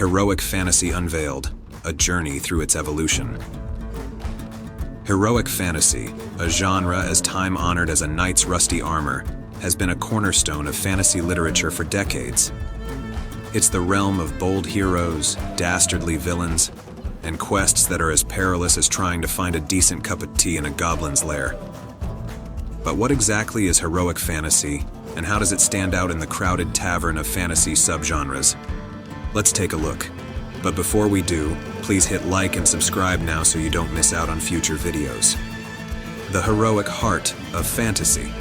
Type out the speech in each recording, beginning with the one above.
Heroic Fantasy Unveiled, a journey through its evolution. Heroic fantasy, a genre as time-honored as a knight's rusty armor, has been a cornerstone of fantasy literature for decades. It's the realm of bold heroes, dastardly villains, and quests that are as perilous as trying to find a decent cup of tea in a goblin's lair. But what exactly is heroic fantasy, and how does it stand out in the crowded tavern of fantasy subgenres? Let's take a look. But before we do, please hit like and subscribe now so you don't miss out on future videos. The heroic heart of fantasy.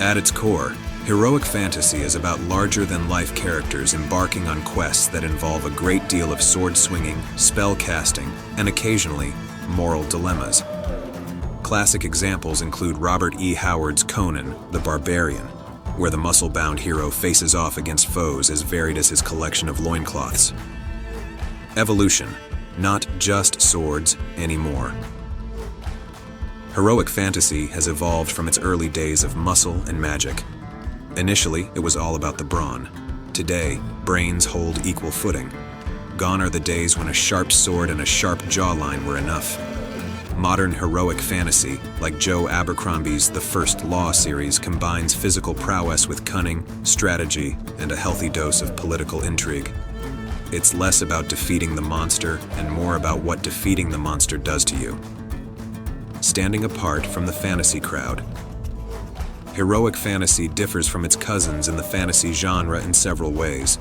At its core, heroic fantasy is about larger-than-life characters embarking on quests that involve a great deal of sword-swinging, spell-casting, and occasionally, moral dilemmas. Classic examples include Robert E. Howard's Conan the Barbarian, where the muscle-bound hero faces off against foes as varied as his collection of loincloths. Evolution, not just swords anymore. Heroic fantasy has evolved from its early days of muscle and magic. Initially, it was all about the brawn. Today, brains hold equal footing. Gone are the days when a sharp sword and a sharp jawline were enough. Modern heroic fantasy, like Joe Abercrombie's The First Law series, combines physical prowess with cunning, strategy, and a healthy dose of political intrigue. It's less about defeating the monster and more about what defeating the monster does to you. Standing apart from the fantasy crowd. Heroic fantasy differs from its cousins in the fantasy genre in several ways.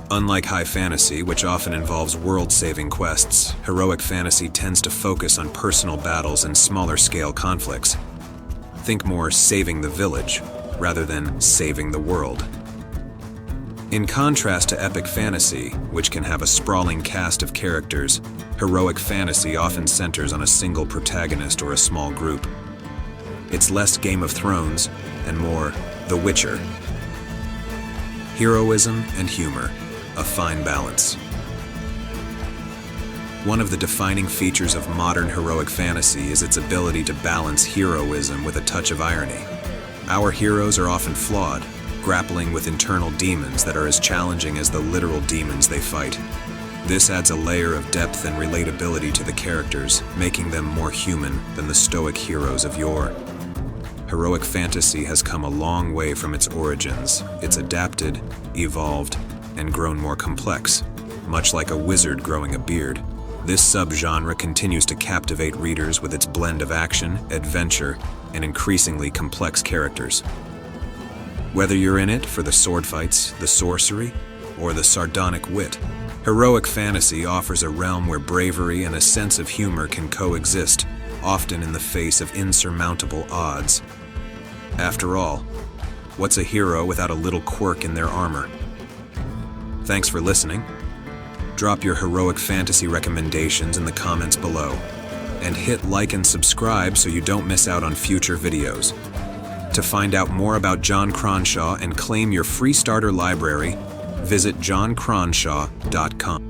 Unlike high fantasy, which often involves world-saving quests, heroic fantasy tends to focus on personal battles and smaller-scale conflicts. Think more saving the village, rather than saving the world. In contrast to epic fantasy, which can have a sprawling cast of characters, heroic fantasy often centers on a single protagonist or a small group. It's less Game of Thrones and more The Witcher. Heroism and humor. A fine balance. One of the defining features of modern heroic fantasy is its ability to balance heroism with a touch of irony. Our heroes are often flawed, grappling with internal demons that are as challenging as the literal demons they fight. This adds a layer of depth and relatability to the characters, making them more human than the stoic heroes of yore. Heroic fantasy has come a long way from its origins. It's adapted, evolved, and grown more complex, much like a wizard growing a beard. This subgenre continues to captivate readers with its blend of action, adventure, and increasingly complex characters. Whether you're in it for the sword fights, the sorcery, or the sardonic wit, heroic fantasy offers a realm where bravery and a sense of humor can coexist, often in the face of insurmountable odds. After all, what's a hero without a little quirk in their armor? Thanks for listening. Drop your heroic fantasy recommendations in the comments below, and hit like and subscribe so you don't miss out on future videos. To find out more about John Cronshaw and claim your free starter library, visit johncronshaw.com.